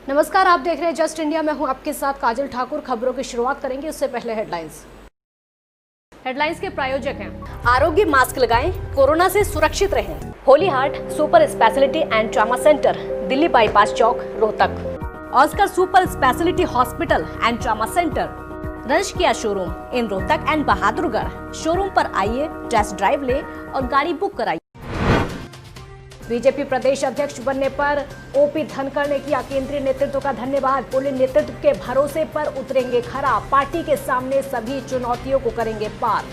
नमस्कार, आप देख रहे हैं जस्ट इंडिया। मैं हूं आपके साथ काजल ठाकुर। खबरों की शुरुआत करेंगे उससे पहले हेडलाइंस के प्रायोजक हैं आरोग्य मास्क लगाएं, कोरोना से सुरक्षित रहें। Holy Heart Super Speciality and Trauma Centre, Delhi bypass Chowk, Rohtak. Oscar Super Speciality Hospital and Trauma Centre, रंश Kia showroom in Rohtak and Bahadurgarh. Showroom पर आइए, टेस्ट ड्राइव ले और गाड़ी बुक कराइए। बीजेपी प्रदेश अध्यक्ष बनने पर ओपी धनखड़ ने किया केंद्रीय नेतृत्व का धन्यवाद। बोले, नेतृत्व के भरोसे पर उतरेंगे खरा, पार्टी के सामने सभी चुनौतियों को करेंगे पार।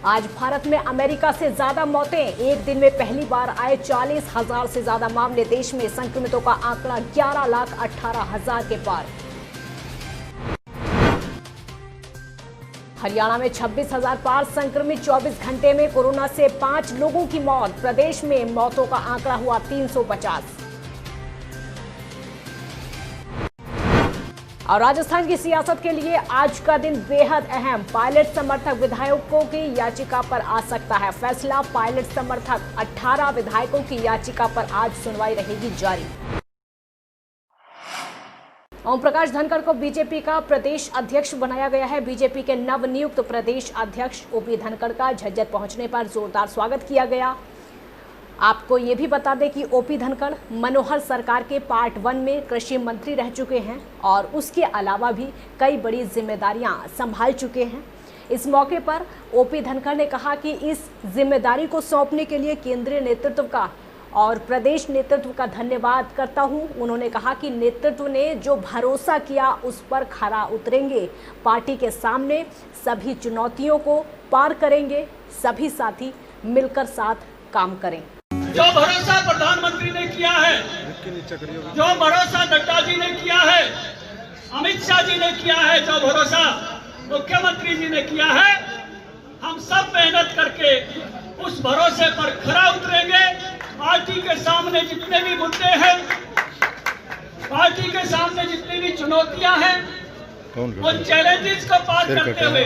आज भारत में अमेरिका से ज्यादा मौतें, एक दिन में पहली बार आए 40,000 से ज्यादा मामले। देश में संक्रमितों का आंकड़ा 11,18,000 के पार। हरियाणा में 26,000 पार संक्रमित, 24 घंटे में कोरोना से 5 लोगों की मौत। प्रदेश में मौतों का आंकड़ा हुआ 350। और राजस्थान की सियासत के लिए आज का दिन बेहद अहम। पायलट समर्थक विधायकों की याचिका पर आ सकता है फैसला। पायलट समर्थक 18 विधायकों की याचिका पर आज सुनवाई रहेगी जारी। ओम प्रकाश धनखड़ को बीजेपी का प्रदेश अध्यक्ष बनाया गया है। बीजेपी के नवनियुक्त प्रदेश अध्यक्ष ओपी धनखड़ का झज्जर पहुंचने पर जोरदार स्वागत किया गया। आपको ये भी बता दें कि ओपी धनखड़ मनोहर सरकार के पार्ट 1 में कृषि मंत्री रह चुके हैं और उसके अलावा भी कई बड़ी जिम्मेदारियां संभाल चुके हैं। इस मौके पर ओपी धनखड़ ने कहा कि इस जिम्मेदारी को सौंपने के लिए केंद्रीय नेतृत्व का और प्रदेश नेतृत्व का धन्यवाद करता हूं। उन्होंने कहा कि नेतृत्व ने जो भरोसा किया उस पर खरा उतरेंगे, पार्टी के सामने सभी चुनौतियों को पार करेंगे, सभी साथी मिलकर साथ काम करें। जो भरोसा प्रधानमंत्री ने किया है, जो भरोसा नड्डा जी ने किया है, अमित शाह जी ने किया है, जो भरोसा मुख्यमंत्री जी ने किया है, हम सब मेहनत करके उस भरोसे पर खरा उतरेंगे। पार्टी के सामने जितने भी मुद्दे हैं, पार्टी के सामने जितनी भी चुनौतियां हैं, उन चैलेंजेस को पार करते हुए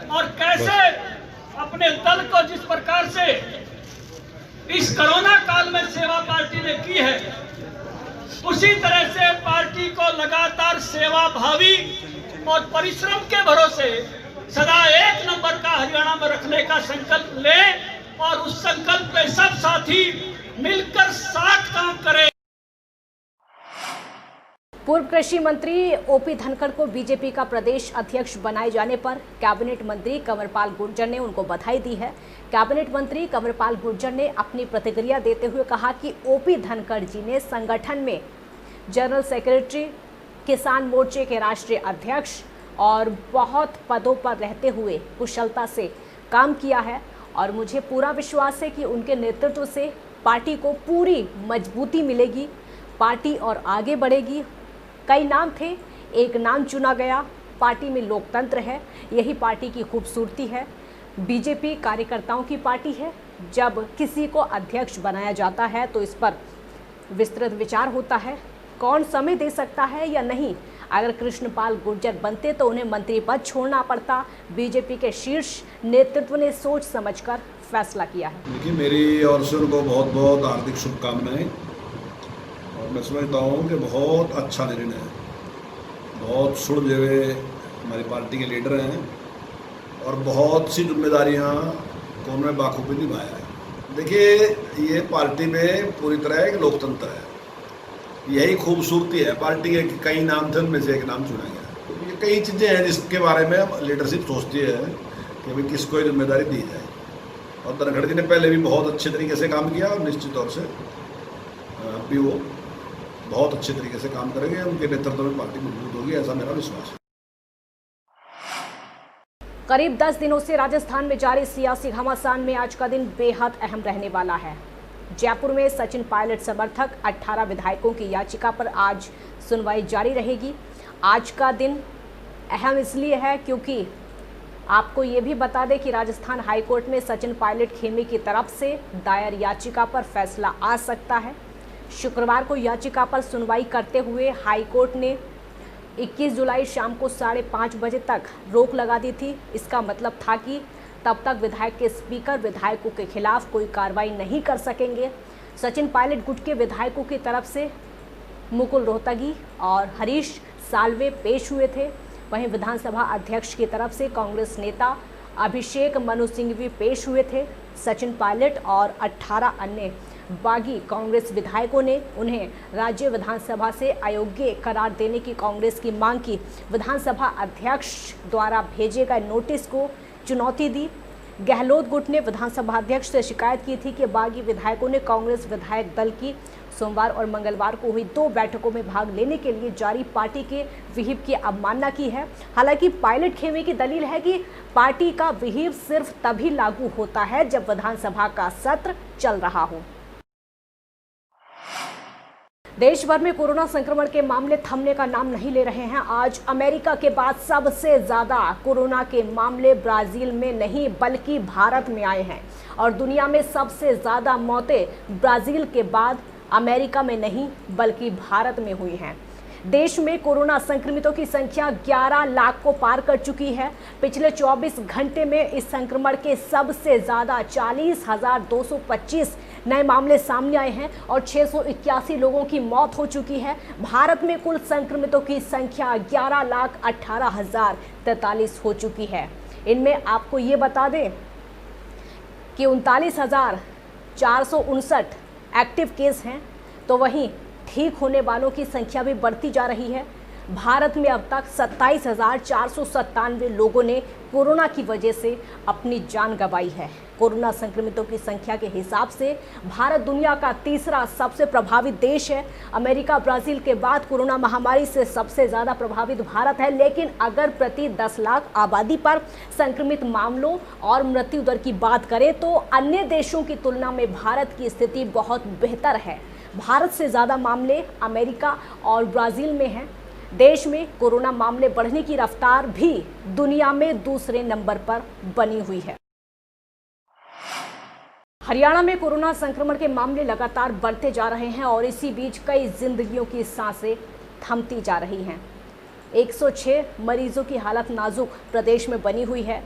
और कैसे अपने दल को जिस प्रकार से इस कोरोना काल में सेवा पार्टी ने की है, उसी तरह से पार्टी को लगातार सेवा भावी और परिश्रम के भरोसे सदा 1 नंबर का हरियाणा में रखने का संकल्प लें और उस संकल्प पे सब साथी मिलकर साथ काम करें। पूर्व कृषि मंत्री ओपी धनखड़ को बीजेपी का प्रदेश अध्यक्ष बनाए जाने पर कैबिनेट मंत्री कंवरपाल गुर्जर ने उनको बधाई दी है। कैबिनेट मंत्री कंवरपाल गुर्जर ने अपनी प्रतिक्रिया देते हुए कहा कि ओपी धनखड़ जी ने संगठन में जनरल सेक्रेटरी, किसान मोर्चे के राष्ट्रीय अध्यक्ष और बहुत पदों पर रहते हुए कुशलता से काम किया है और मुझे पूरा विश्वास है कि उनके नेतृत्व से पार्टी को पूरी मजबूती मिलेगी, पार्टी और आगे बढ़ेगी। कई नाम थे, एक नाम चुना गया। पार्टी में लोकतंत्र है, यही पार्टी की खूबसूरती है। बीजेपी कार्यकर्ताओं की पार्टी है। जब किसी को अध्यक्ष बनाया जाता है तो इस पर विस्तृत विचार होता है, कौन समय दे सकता है या नहीं। अगर कृष्णपाल गुर्जर बनते तो उन्हें मंत्री पद छोड़ना पड़ता। बीजेपी के शीर्ष नेतृत्व ने सोच समझकर फैसला किया है। देखिए, मेरी ओर से उनको बहुत बहुत हार्दिक शुभकामनाएं और मैं समझता हूँ कि बहुत अच्छा निर्णय है। बहुत सुलझे हुए हमारी पार्टी के लीडर हैं और बहुत सी जिम्मेदारियाँ को उन्होंने बाखूबी निभाया है। देखिए, ये पार्टी में पूरी तरह एक लोकतंत्र है, यही खूबसूरती है। पार्टी के कई नाम थे, उनमें से एक नाम चुना गया। तो ये कई चीज़ें हैं जिसके बारे में लीडरशिप सोचती है कि भाई किसको ये जिम्मेदारी दी जाए। और धनखड़ जी ने पहले भी बहुत अच्छे तरीके से काम किया और निश्चित तौर से भी वो बहुत अच्छे तरीके से काम करेंगे। उनके नेतृत्व में पार्टी मजबूत होगी, ऐसा मेरा विश्वास है। करीब 10 दिनों से राजस्थान में जारी सियासी घमासान में आज का दिन बेहद अहम रहने वाला है। जयपुर में सचिन पायलट समर्थक 18 विधायकों की याचिका पर आज सुनवाई जारी रहेगी। आज का दिन अहम इसलिए है क्योंकि आपको ये भी बता दें कि राजस्थान हाईकोर्ट में सचिन पायलट खेमे की तरफ से दायर याचिका पर फैसला आ सकता है। शुक्रवार को याचिका पर सुनवाई करते हुए हाईकोर्ट ने 21 जुलाई शाम को 5:30 बजे तक रोक लगा दी थी। इसका मतलब था कि तब तक विधायक के स्पीकर विधायकों के खिलाफ कोई कार्रवाई नहीं कर सकेंगे। सचिन पायलट गुट के विधायकों की तरफ से मुकुल रोहतगी और हरीश साल्वे पेश हुए थे। वहीं विधानसभा अध्यक्ष की तरफ से कांग्रेस नेता अभिषेक मनु सिंघवी पेश हुए थे। सचिन पायलट और 18 अन्य बागी कांग्रेस विधायकों ने उन्हें राज्य विधानसभा से अयोग्य करार देने की कांग्रेस की मांग की विधानसभा अध्यक्ष द्वारा भेजे गए नोटिस को चुनौती दी। गहलोत गुट ने विधानसभा अध्यक्ष से शिकायत की थी कि बागी विधायकों ने कांग्रेस विधायक दल की सोमवार और मंगलवार को हुई 2 बैठकों में भाग लेने के लिए जारी पार्टी के विहिप की अवमानना की है। हालांकि पायलट खेमे की दलील है कि पार्टी का विहिप सिर्फ तभी लागू होता है जब विधानसभा का सत्र चल रहा हो। देश भर में कोरोना संक्रमण के मामले थमने का नाम नहीं ले रहे हैं। आज अमेरिका के बाद सबसे ज्यादा कोरोना के मामले ब्राजील में नहीं बल्कि भारत में आए हैं और दुनिया में सबसे ज्यादा मौतें ब्राजील के बाद अमेरिका में नहीं बल्कि भारत में हुई हैं। देश में कोरोना संक्रमितों की संख्या 11 लाख को पार कर चुकी है। पिछले 24 घंटे में इस संक्रमण के सबसे ज्यादा 40,225 नए मामले सामने आए हैं और 681 लोगों की मौत हो चुकी है। भारत में कुल संक्रमितों की संख्या 11,18,043 हो चुकी है। इनमें आपको ये बता दें कि 39,459 एक्टिव केस हैं, तो वहीं ठीक होने वालों की संख्या भी बढ़ती जा रही है। भारत में अब तक 27,497 लोगों ने कोरोना की वजह से अपनी जान गंवाई है। कोरोना संक्रमितों की संख्या के हिसाब से भारत दुनिया का तीसरा सबसे प्रभावित देश है। अमेरिका, ब्राजील के बाद कोरोना महामारी से सबसे ज़्यादा प्रभावित भारत है। लेकिन अगर प्रति 10 लाख आबादी पर संक्रमित मामलों और मृत्यु दर की बात करें तो अन्य देशों की तुलना में भारत की स्थिति बहुत बेहतर है। भारत से ज़्यादा मामले अमेरिका और ब्राज़ील में हैं। देश में कोरोना मामले बढ़ने की रफ्तार भी दुनिया में दूसरे नंबर पर बनी हुई है। हरियाणा में कोरोना संक्रमण के मामले लगातार बढ़ते जा रहे हैं और इसी बीच कई जिंदगियों की सांसें थमती जा रही हैं। 106 मरीजों की हालत नाजुक प्रदेश में बनी हुई है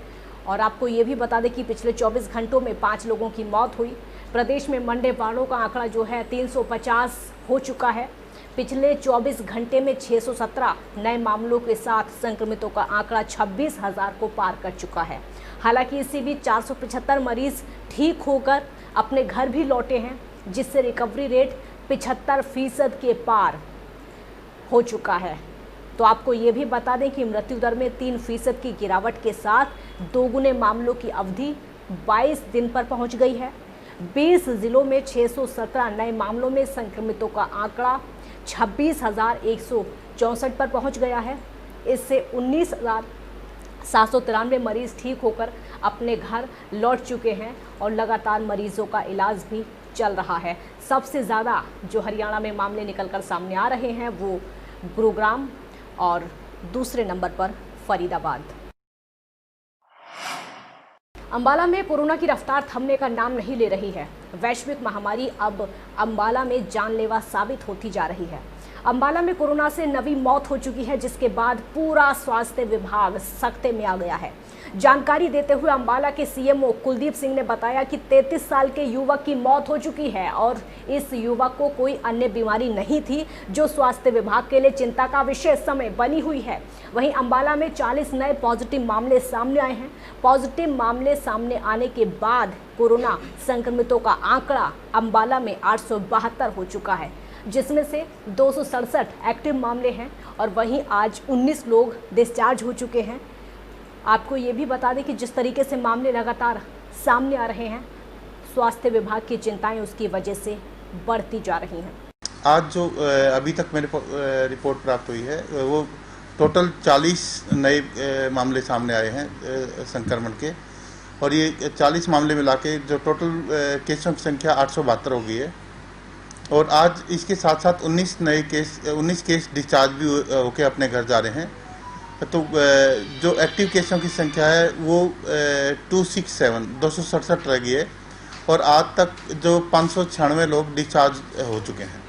और आपको ये भी बता दें कि पिछले 24 घंटों में 5 लोगों की मौत हुई। प्रदेश में मरने वालों का आंकड़ा जो है 350 हो चुका है। पिछले 24 घंटे में 617 नए मामलों के साथ संक्रमितों का आंकड़ा 26,000 को पार कर चुका है। हालांकि इसी बीच 475 मरीज ठीक होकर अपने घर भी लौटे हैं, जिससे रिकवरी रेट 75% के पार हो चुका है। तो आपको ये भी बता दें कि मृत्यु दर में 3% की गिरावट के साथ दोगुने मामलों की अवधि 22 दिन पर पहुंच गई है। 20 जिलों में 617 नए मामलों में संक्रमितों का आंकड़ा 26,164 पर पहुंच गया है। इससे 19,793 मरीज ठीक होकर अपने घर लौट चुके हैं और लगातार मरीजों का इलाज भी चल रहा है। सबसे ज़्यादा जो हरियाणा में मामले निकलकर सामने आ रहे हैं वो गुरुग्राम और दूसरे नंबर पर फरीदाबाद। अंबाला में कोरोना की रफ्तार थमने का नाम नहीं ले रही है। वैश्विक महामारी अब अंबाला में जानलेवा साबित होती जा रही है। अंबाला में कोरोना से नवी मौत हो चुकी है, जिसके बाद पूरा स्वास्थ्य विभाग सख्ते में आ गया है। जानकारी देते हुए अंबाला के सीएमओ कुलदीप सिंह ने बताया कि 33 साल के युवक की मौत हो चुकी है और इस युवक को कोई अन्य बीमारी नहीं थी, जो स्वास्थ्य विभाग के लिए चिंता का विषय समय बनी हुई है। वहीं अंबाला में 40 नए पॉजिटिव मामले सामने आए हैं। पॉजिटिव मामले सामने आने के बाद कोरोना संक्रमितों का आंकड़ा अंबाला में 872 हो चुका है, जिसमें से 267 एक्टिव मामले हैं और वहीं आज 19 लोग डिस्चार्ज हो चुके हैं। आपको ये भी बता दें कि जिस तरीके से मामले लगातार सामने आ रहे हैं, स्वास्थ्य विभाग की चिंताएं उसकी वजह से बढ़ती जा रही हैं। आज जो अभी तक मेरे रिपोर्ट प्राप्त हुई है वो टोटल 40 नए मामले सामने आए हैं संक्रमण के, और ये 40 मामले मिला के जो टोटल केसों की संख्या 872 हो गई है। और आज इसके साथ साथ 19 केस डिस्चार्ज भी होके अपने घर जा रहे हैं। तो जो एक्टिव केसों की संख्या है वो 267 रह गई है और आज तक जो 596 लोग डिस्चार्ज हो चुके हैं।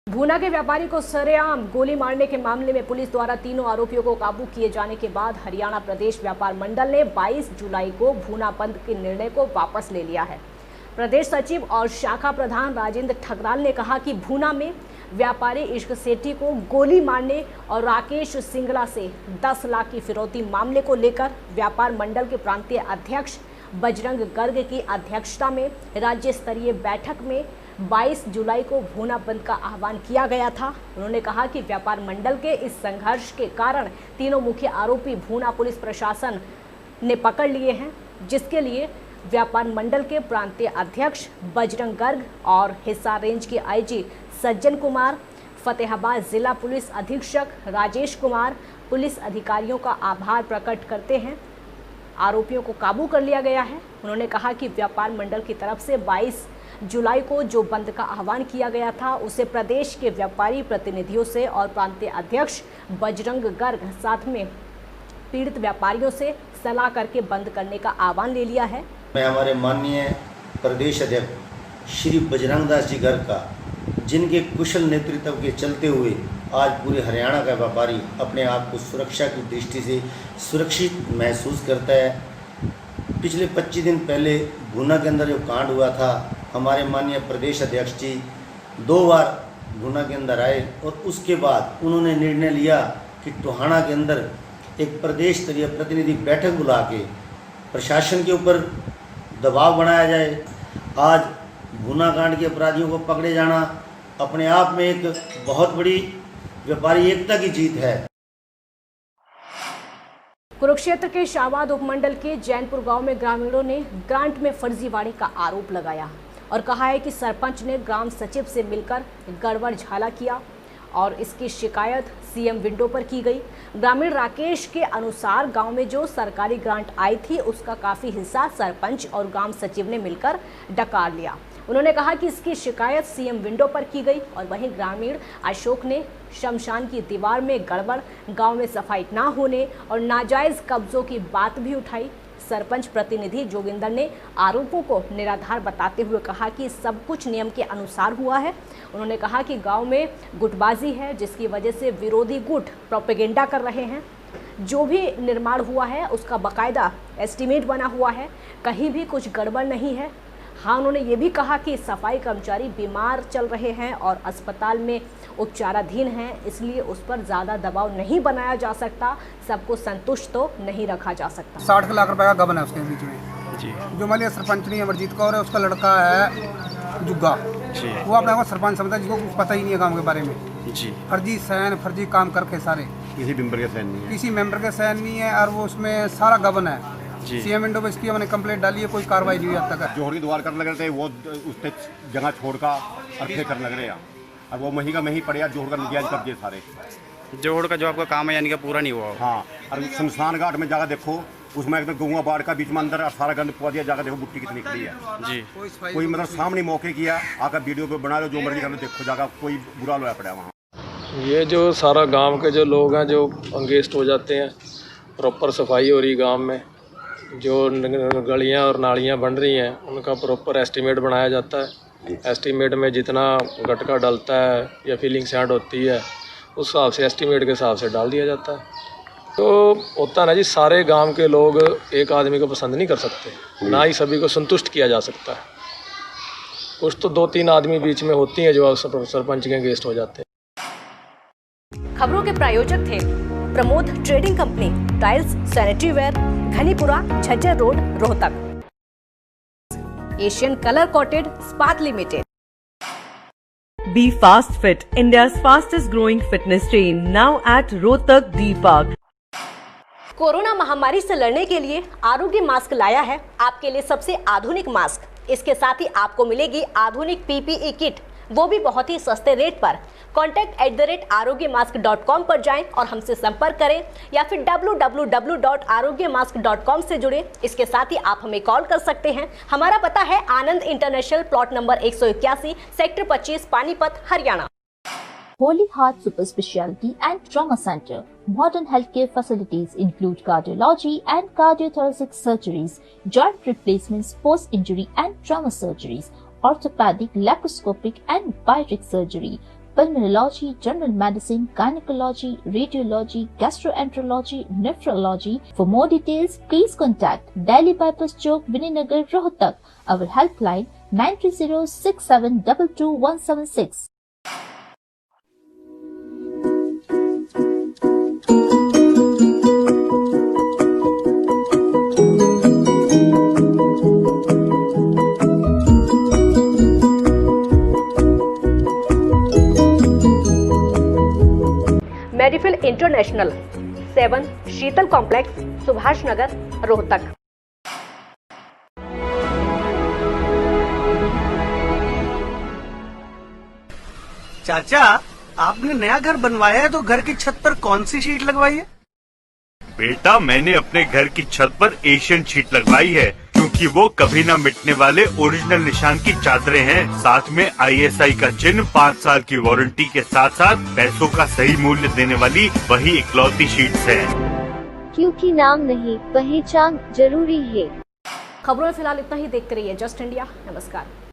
भूना के व्यापारी को सरेआम गोली मारने के मामले में पुलिस द्वारा तीनों आरोपियों को काबू किए जाने के बाद हरियाणा प्रदेश व्यापार मंडल ने 22 जुलाई को भूना बंद के निर्णय को वापस ले लिया है। प्रदेश सचिव और शाखा प्रधान राजेंद्र ठकराल ने कहा कि भूना में व्यापारी इश्क सेठी को गोली मारने और राकेश सिंगला से 10 लाख की फिरौती मामले को लेकर व्यापार मंडल के प्रांतीय अध्यक्ष बजरंग गर्ग की अध्यक्षता में राज्य स्तरीय बैठक में 22 जुलाई को भूना बंद का आह्वान किया गया था। उन्होंने कहा कि व्यापार मंडल के इस संघर्ष के कारण तीनों मुख्य आरोपी भूना पुलिस प्रशासन ने पकड़ लिए हैं, जिसके लिए व्यापार मंडल के प्रांतीय अध्यक्ष बजरंग गर्ग और हिसार रेंज के आईजी सज्जन कुमार, फतेहाबाद जिला पुलिस अधीक्षक राजेश कुमार पुलिस अधिकारियों का आभार प्रकट करते हैं। आरोपियों को काबू कर लिया गया है। उन्होंने कहा कि व्यापार मंडल की तरफ से 22 जुलाई को जो बंद का आह्वान किया गया था उसे प्रदेश के व्यापारी प्रतिनिधियों से और प्रांतीय अध्यक्ष बजरंग गर्ग साथ में पीड़ित व्यापारियों से सलाह करके बंद करने का आह्वान ले लिया है। मैं हमारे माननीय प्रदेश अध्यक्ष श्री बजरंग दास जी गर्ग का, जिनके कुशल नेतृत्व के चलते हुए आज पूरे हरियाणा का व्यापारी अपने आप को सुरक्षा की दृष्टि से सुरक्षित महसूस करता है। पिछले 25 दिन पहले भूना के अंदर जो कांड हुआ था, हमारे माननीय प्रदेश अध्यक्ष जी 2 बार भूना के अंदर आए और उसके बाद उन्होंने निर्णय लिया कि टोहाना के अंदर एक प्रदेश स्तरीय प्रतिनिधि बैठक बुला के प्रशासन के ऊपर दबाव बनाया जाए। आज भूना कांड के अपराधियों को पकड़े जाना अपने आप में एक बहुत बड़ी व्यापारी एकता की जीत है। कुरुक्षेत्र के शाहबाद उपमंडल के जैनपुर गांव में ग्रामीणों ने ग्रांट में फर्जीवाड़े का आरोप लगाया और कहा है कि सरपंच ने ग्राम सचिव से मिलकर गड़बड़ झाला किया और इसकी शिकायत सीएम विंडो पर की गई। ग्रामीण राकेश के अनुसार गांव में जो सरकारी ग्रांट आई थी उसका काफ़ी हिस्सा सरपंच और ग्राम सचिव ने मिलकर डकार लिया। उन्होंने कहा कि इसकी शिकायत सीएम विंडो पर की गई और वहीं ग्रामीण अशोक ने शमशान की दीवार में गड़बड़, गांव में सफाई ना होने और नाजायज कब्जों की बात भी उठाई। सरपंच प्रतिनिधि जोगिंदर ने आरोपों को निराधार बताते हुए कहा कि सब कुछ नियम के अनुसार हुआ है। उन्होंने कहा कि गांव में गुटबाजी है, जिसकी वजह से विरोधी गुट प्रोपेगेंडा कर रहे हैं। जो भी निर्माण हुआ है उसका बाकायदा एस्टीमेट बना हुआ है, कहीं भी कुछ गड़बड़ नहीं है। हाँ, उन्होंने ये भी कहा कि सफाई कर्मचारी बीमार चल रहे हैं और अस्पताल में उपचाराधीन हैं, इसलिए उस पर ज़्यादा दबाव नहीं बनाया जा सकता। सबको संतुष्ट तो नहीं रखा जा सकता। 60 लाख रुपए का गबन है उसके बीच में जी। जो मान लिया सरपंच नहीं अमरजीत कौर है, उसका लड़का है जुग्गा, वो अपने को सरपंच समझता है, जिसको कुछ पता ही नहीं है काम के बारे में जी। फर्जी काम करके सारे किसी मेंबर के सहन नहीं है और वो उसमें सारा गबन है। सीएम विंडो पे इसकी हमने कंप्लेंट डाली है, कोई कार्रवाई नहीं हुई अब तक। जोहर की द्वार करने लग रहे थे, वो उसने जगह छोड़कर और फिर करने लग रहे हैं और वो मही का मही पड़े, जोहर का नजायज कब्जे सारे। जोहर का जो आपका काम है यानी कि पूरा नहीं हुआ। हाँ, और शमशान घाट में जाकर देखो, उसमें एकदम गौवा बाढ़ का बीच में अंदर सारा गंद पुआ दिया, जाकर देखो बुट्टी कितनी निकली है जी। कोई मतलब सामने मौके किया, आकर वीडियो पे बना लो, जो मर्जी करना देखो, जाकर कोई बुरा लोया पड़ा वहाँ। ये जो सारा गांव के जो लोग हैं जो अंगेस्ट हो जाते हैं, प्रॉपर सफाई हो रही गांव में, जो गलियां और नालियां बन रही हैं उनका प्रॉपर एस्टीमेट बनाया जाता है। एस्टीमेट में जितना गटका डलता है या फिलिंग सैंड होती है उस हिसाब से एस्टीमेट के हिसाब से डाल दिया जाता है। तो होता ना जी, सारे गांव के लोग एक आदमी को पसंद नहीं कर सकते, ना ही सभी को संतुष्ट किया जा सकता है। कुछ तो 2-3 आदमी बीच में होती हैं जो सरपंच के अगेंस्ट हो जाते हैं। खबरों के प्रायोजक थे Pramod Trading Company, tiles, sanitary ware, Ghanipura, Jhajjar Road, Rohtak. Asian Colour Coated Ispat Limited. Be Fast Fit, India's fastest growing fitness chain, now at Rohtak D Park. Corona महामारी से लड़ने के लिए आरोग्य मास्क लाया है आपके लिए सबसे आधुनिक मास्क। इसके साथ ही आपको मिलेगी आधुनिक PPE किट, वो भी बहुत ही सस्ते रेट पर। contact@arogyamask.com पर जाएं और हमसे संपर्क करें या फिर www.arogyamask.com से जुड़ें। इसके साथ ही आप हमें कॉल कर सकते हैं। हमारा पता है Anand International, plot number 181, sector 25, Panipat, Haryana. Holy Heart Super Speciality and Trauma Center. Modern healthcare facilities include cardiology and cardiothoracic surgeries, joint replacements, post-injury and trauma surgeries, orthopedic, laparoscopic and bariatric surgery, pulmonology, general medicine, gynecology, radiology, gastroenterology, nephrology. For more details, please contact Delhi Bypass Chowk, Vinaynagar, Rohtak. Our helpline 9306722176. Medifil International 7 Sheetal complex, Subhash Nagar, Rohtak. चाचा, आपने नया घर बनवाया है तो घर की छत पर कौन सी शीट लगवाई है? बेटा, मैंने अपने घर की छत पर एशियन शीट लगवाई है, क्योंकि वो कभी न मिटने वाले ओरिजिनल निशान की चादरें हैं। साथ में ISI का चिन्ह, 5 साल की वारंटी के साथ साथ पैसों का सही मूल्य देने वाली वही इकलौती शीट्स है। क्योंकि नाम नहीं, पहचान जरूरी है। खबरों में फिलहाल इतना ही। देखते रहिए जस्ट इंडिया। नमस्कार।